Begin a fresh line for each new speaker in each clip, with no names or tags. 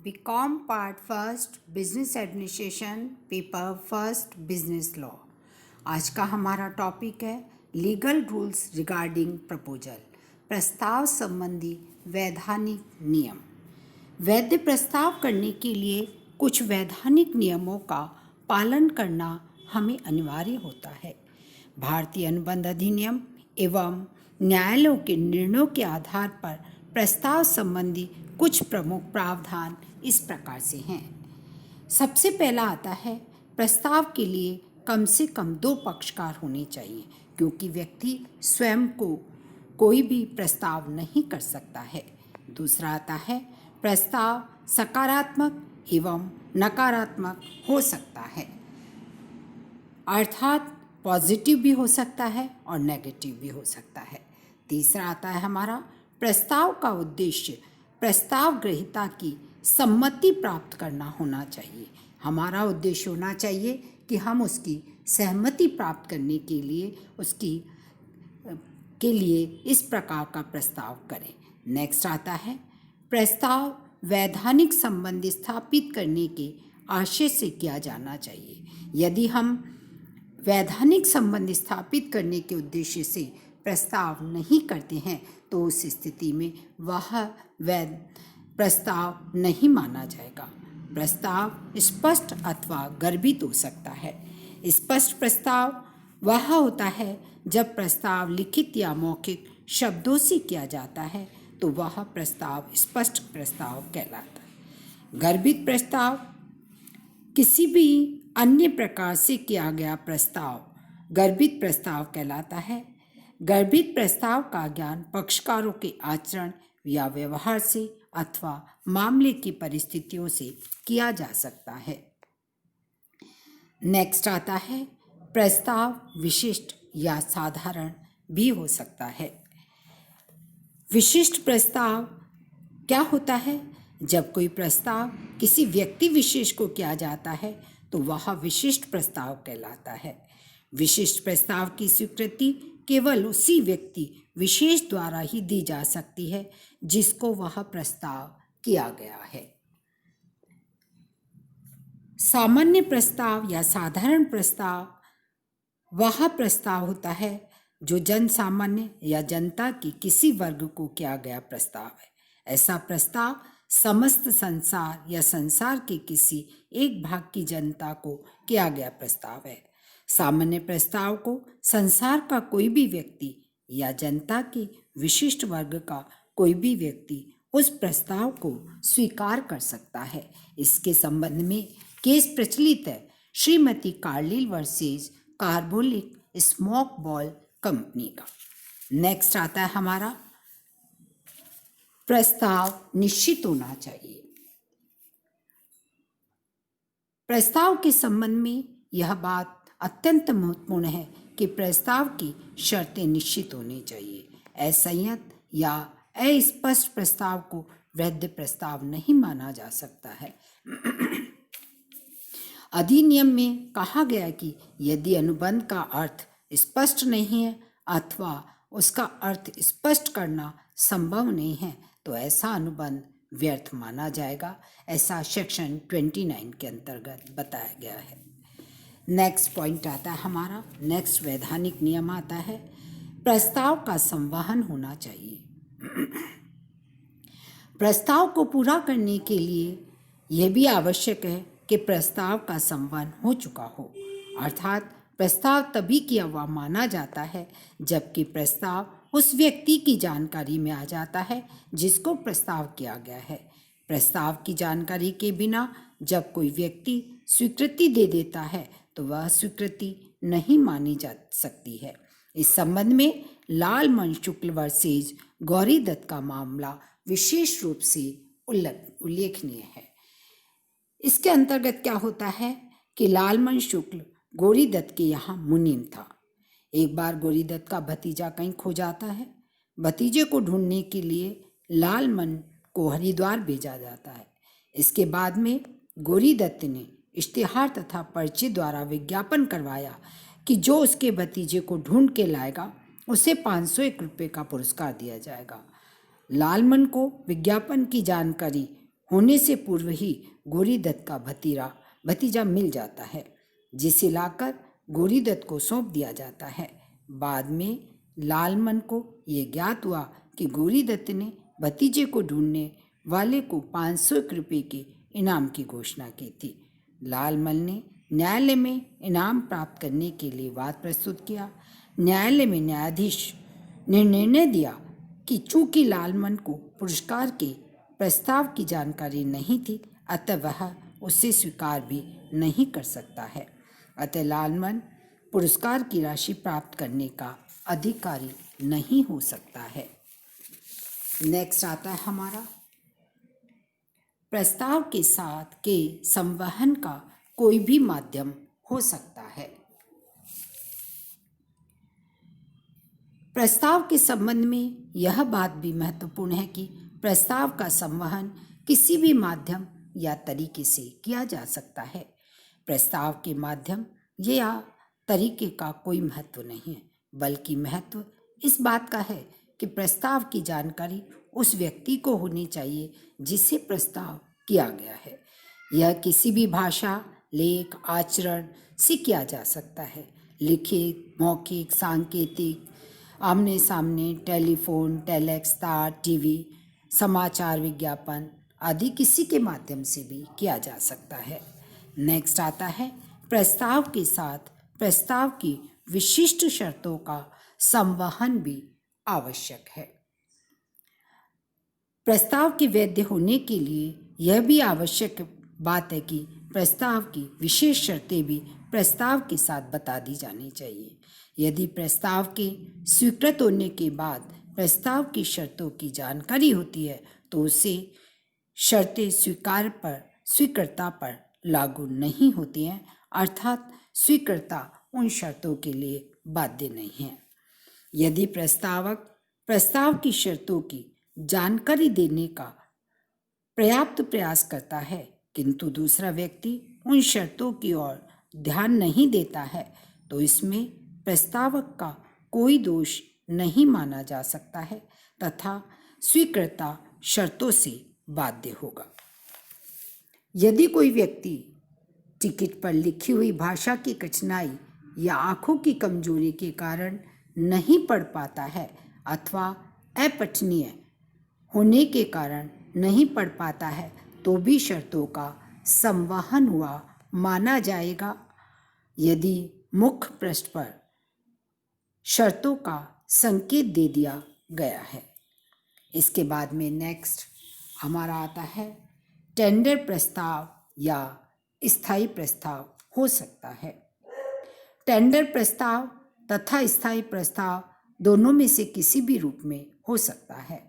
BCom part first business administration paper first business law. आज का हमारा टॉपिक है लीगल रूल्स रिगार्डिंग प्रपोजल, प्रस्ताव संबंधी वैधानिक नियम। वैध प्रस्ताव करने के लिए कुछ वैधानिक नियमों का पालन करना हमें अनिवार्य होता है। भारतीय अनुबंध अधिनियम एवं न्यायालयों के निर्णयों के आधार पर प्रस्ताव संबंधी कुछ प्रमुख प्रावधान इस प्रकार से हैं। सबसे पहला आता है, प्रस्ताव के लिए कम से कम 2 पक्षकार होने चाहिए, क्योंकि व्यक्ति स्वयं को कोई भी प्रस्ताव नहीं कर सकता है। दूसरा आता है, प्रस्ताव सकारात्मक एवं नकारात्मक हो सकता है, अर्थात पॉजिटिव भी हो सकता है और नेगेटिव भी हो सकता है। तीसरा आता है हमारा, प्रस्ताव का उद्देश्य प्रस्ताव ग्रहीता की सम्मति प्राप्त करना होना चाहिए। हमारा उद्देश्य होना चाहिए कि हम उसकी सहमति प्राप्त करने के लिए इस प्रकार का प्रस्ताव करें। नेक्स्ट आता है, प्रस्ताव वैधानिक संबंध स्थापित करने के आशय से किया जाना चाहिए। यदि हम वैधानिक संबंध स्थापित करने के उद्देश्य से प्रस्ताव नहीं करते हैं तो उस स्थिति में वह वैध प्रस्ताव नहीं माना जाएगा। प्रस्ताव स्पष्ट अथवा गर्भित हो सकता है। स्पष्ट प्रस्ताव वह होता है जब प्रस्ताव लिखित या मौखिक शब्दों से किया जाता है तो वह प्रस्ताव स्पष्ट प्रस्ताव कहलाता है। गर्भित प्रस्ताव किसी भी अन्य प्रकार से किया गया प्रस्ताव गर्भित प्रस्ताव कहलाता है। गर्भित प्रस्ताव का ज्ञान पक्षकारों के आचरण या व्यवहार से अथवा मामले की परिस्थितियों से किया जा सकता है। नेक्स्ट आता है, प्रस्ताव विशिष्ट या साधारण भी हो सकता है। विशिष्ट प्रस्ताव क्या होता है? जब कोई प्रस्ताव किसी व्यक्ति विशेष को किया जाता है तो वह विशिष्ट प्रस्ताव कहलाता है। विशिष्ट प्रस्ताव की स्वीकृति केवल उसी व्यक्ति विशेष द्वारा ही दी जा सकती है जिसको वह प्रस्ताव किया गया है। सामान्य प्रस्ताव या साधारण प्रस्ताव वह प्रस्ताव होता है जो जन सामान्य या जनता की किसी वर्ग को किया गया प्रस्ताव है। ऐसा प्रस्ताव समस्त संसार या संसार के किसी एक भाग की जनता को किया गया प्रस्ताव है। सामान्य प्रस्ताव को संसार का कोई भी व्यक्ति या जनता के विशिष्ट वर्ग का कोई भी व्यक्ति उस प्रस्ताव को स्वीकार कर सकता है। इसके संबंध में केस प्रचलित है, Shrimati Carlill versus carbolic smoke ball company का। नेक्स्ट आता है हमारा, प्रस्ताव निश्चित होना चाहिए। प्रस्ताव के संबंध में यह बात अत्यंत महत्वपूर्ण है कि प्रस्ताव की शर्तें निश्चित होनी चाहिए। असंयत या अस्पष्ट प्रस्ताव को वैध प्रस्ताव नहीं माना जा सकता है। अधिनियम में कहा गया कि यदि अनुबंध का अर्थ स्पष्ट नहीं है अथवा उसका अर्थ स्पष्ट करना संभव नहीं है तो ऐसा अनुबंध व्यर्थ माना जाएगा। ऐसा सेक्शन 29 के अंतर्गत बताया गया है। नेक्स्ट पॉइंट आता है हमारा, नेक्स्ट वैधानिक नियम आता है, प्रस्ताव का संवहन होना चाहिए। प्रस्ताव को पूरा करने के लिए यह भी आवश्यक है कि प्रस्ताव का संवहन हो चुका हो, अर्थात प्रस्ताव तभी किया हुआ माना जाता है जबकि प्रस्ताव उस व्यक्ति की जानकारी में आ जाता है जिसको प्रस्ताव किया गया है। प्रस्ताव की जानकारी के बिना जब कोई व्यक्ति स्वीकृति दे देता है तो वह स्वीकृति नहीं मानी जा सकती है। इस संबंध में लालमन शुक्ल वर्सेस गौरी दत्त का मामला विशेष रूप से उल्लेखनीय है। इसके अंतर्गत क्या होता है कि लालमन शुक्ल गौरी दत्त के यहाँ मुनीम था। एक बार गौरी दत्त का भतीजा कहीं खो जाता है। भतीजे को ढूंढने के लिए लालमन को हरिद्वार भेजा जाता है। इसके बाद में गौरी दत्त ने इश्तिहार तथा पर्चे द्वारा विज्ञापन करवाया कि जो उसके भतीजे को ढूंढ के लाएगा उसे 501 रुपये का पुरस्कार दिया जाएगा। लालमन को विज्ञापन की जानकारी होने से पूर्व ही गौरीदत्त का भतीजा मिल जाता है, जिसे लाकर गौरीदत्त को सौंप दिया जाता है। बाद में लालमन को ये ज्ञात हुआ कि गौरीदत्त ने भतीजे को ढूंढने वाले को 500 रुपये के इनाम की घोषणा की थी। लालमन ने न्यायालय में इनाम प्राप्त करने के लिए वाद प्रस्तुत किया। न्यायालय में न्यायाधीश ने निर्णय दिया कि चूंकि लालमन को पुरस्कार के प्रस्ताव की जानकारी नहीं थी, अतः वह उसे स्वीकार भी नहीं कर सकता है। अतः लालमन पुरस्कार की राशि प्राप्त करने का अधिकारी नहीं हो सकता है। नेक्स्ट आता है हमारा, प्रस्ताव के साथ के संवहन का कोई भी माध्यम हो सकता है। प्रस्ताव के संबंध में यह बात भी महत्वपूर्ण है कि प्रस्ताव का संवहन किसी भी माध्यम या तरीके से किया जा सकता है। प्रस्ताव के माध्यम या तरीके का कोई महत्व नहीं है, बल्कि महत्व इस बात का है कि प्रस्ताव की जानकारी उस व्यक्ति को होनी चाहिए जिसे प्रस्ताव किया गया है। यह किसी भी भाषा, लेख, आचरण से किया जा सकता है। लिखित, मौखिक, सांकेतिक, आमने सामने, टेलीफोन, टेलेक्स, तार, टीवी, समाचार विज्ञापन आदि किसी के माध्यम से भी किया जा सकता है। नेक्स्ट आता है, प्रस्ताव के साथ प्रस्ताव की विशिष्ट शर्तों का संवहन भी आवश्यक है। प्रस्ताव के वैध होने के लिए यह भी आवश्यक बात है कि प्रस्ताव की विशेष शर्तें भी प्रस्ताव के साथ बता दी जानी चाहिए। यदि प्रस्ताव के स्वीकृत होने के बाद प्रस्ताव की शर्तों की जानकारी होती है तो उसे शर्तें स्वीकर्ता पर लागू नहीं होती हैं, अर्थात स्वीकर्ता उन शर्तों के लिए बाध्य नहीं है। यदि प्रस्तावक प्रस्ताव की शर्तों की जानकारी देने का पर्याप्त प्रयास करता है किंतु दूसरा व्यक्ति उन शर्तों की ओर ध्यान नहीं देता है तो इसमें प्रस्तावक का कोई दोष नहीं माना जा सकता है तथा स्वीकर्ता शर्तों से बाध्य होगा। यदि कोई व्यक्ति टिकट पर लिखी हुई भाषा की कठिनाई या आंखों की कमजोरी के कारण नहीं पढ़ पाता है अथवा अपठनीय होने के कारण नहीं पढ़ पाता है तो भी शर्तों का संवहन हुआ माना जाएगा यदि मुख्य पृष्ठ पर शर्तों का संकेत दे दिया गया है। इसके बाद में नेक्स्ट हमारा आता है, टेंडर प्रस्ताव या स्थायी प्रस्ताव हो सकता है। टेंडर प्रस्ताव तथा स्थायी प्रस्ताव दोनों में से किसी भी रूप में हो सकता है।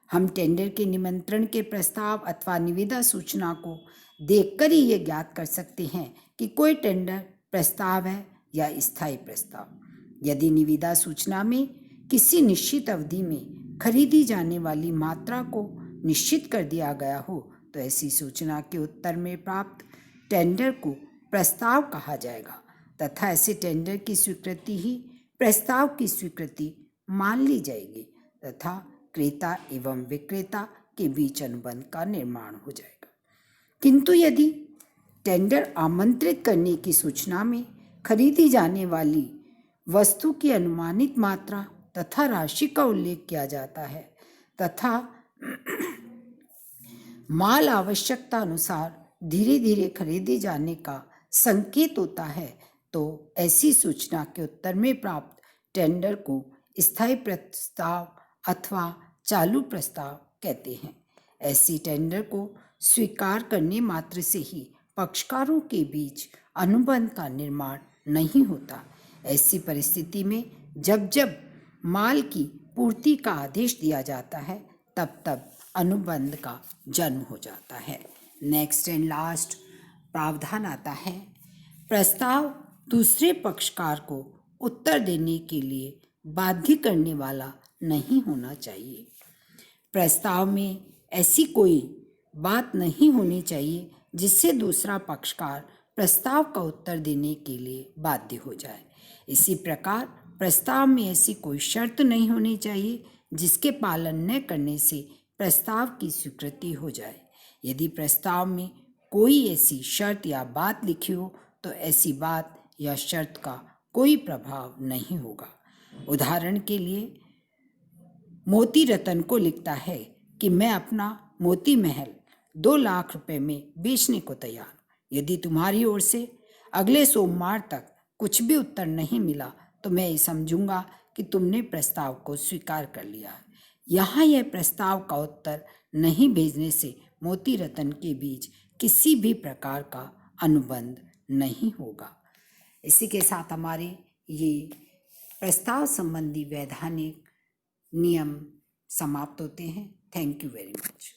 हम टेंडर के निमंत्रण के प्रस्ताव अथवा निविदा सूचना को देखकर ही ये ज्ञात कर सकते हैं कि कोई टेंडर प्रस्ताव है या स्थायी प्रस्ताव। यदि निविदा सूचना में किसी निश्चित अवधि में खरीदी जाने वाली मात्रा को निश्चित कर दिया गया हो तो ऐसी सूचना के उत्तर में प्राप्त टेंडर को प्रस्ताव कहा जाएगा तथा ऐसे टेंडर की स्वीकृति ही प्रस्ताव की स्वीकृति मान ली जाएगी तथा क्रेता एवं विक्रेता के बीच अनुबंध का निर्माण हो जाएगा। किंतु यदि टेंडर आमंत्रित करने की सूचना में खरीदी जाने वाली वस्तु की अनुमानित मात्रा तथा राशि का उल्लेख किया जाता है तथा माल आवश्यकता अनुसार धीरे धीरे खरीदे जाने का संकेत होता है तो ऐसी सूचना के उत्तर में प्राप्त टेंडर को स्थायी प्रस्ताव अथवा चालू प्रस्ताव कहते हैं। ऐसी टेंडर को स्वीकार करने मात्र से ही पक्षकारों के बीच अनुबंध का निर्माण नहीं होता। ऐसी परिस्थिति में जब जब माल की पूर्ति का आदेश दिया जाता है तब तब अनुबंध का जन्म हो जाता है। नेक्स्ट एंड लास्ट प्रावधान आता है, प्रस्ताव दूसरे पक्षकार को उत्तर देने के लिए बाध्य करने वाला नहीं होना चाहिए। प्रस्ताव में ऐसी कोई बात नहीं होनी चाहिए जिससे दूसरा पक्षकार प्रस्ताव का उत्तर देने के लिए बाध्य हो जाए। इसी प्रकार प्रस्ताव में ऐसी कोई शर्त नहीं होनी चाहिए जिसके पालन न करने से प्रस्ताव की स्वीकृति हो जाए। यदि प्रस्ताव में कोई ऐसी शर्त या बात लिखी हो तो ऐसी बात या शर्त का कोई प्रभाव नहीं होगा। उदाहरण के लिए मोती रतन को लिखता है कि मैं अपना मोती महल 2 लाख रुपए में बेचने को तैयार हूँ। यदि तुम्हारी ओर से अगले सोमवार तक कुछ भी उत्तर नहीं मिला तो मैं ये समझूंगा कि तुमने प्रस्ताव को स्वीकार कर लिया है। यहाँ यह प्रस्ताव का उत्तर नहीं भेजने से मोती रतन के बीच किसी भी प्रकार का अनुबंध नहीं होगा। इसी के साथ हमारे ये प्रस्ताव संबंधी वैधानिक नियम समाप्त होते हैं। Thank you very much.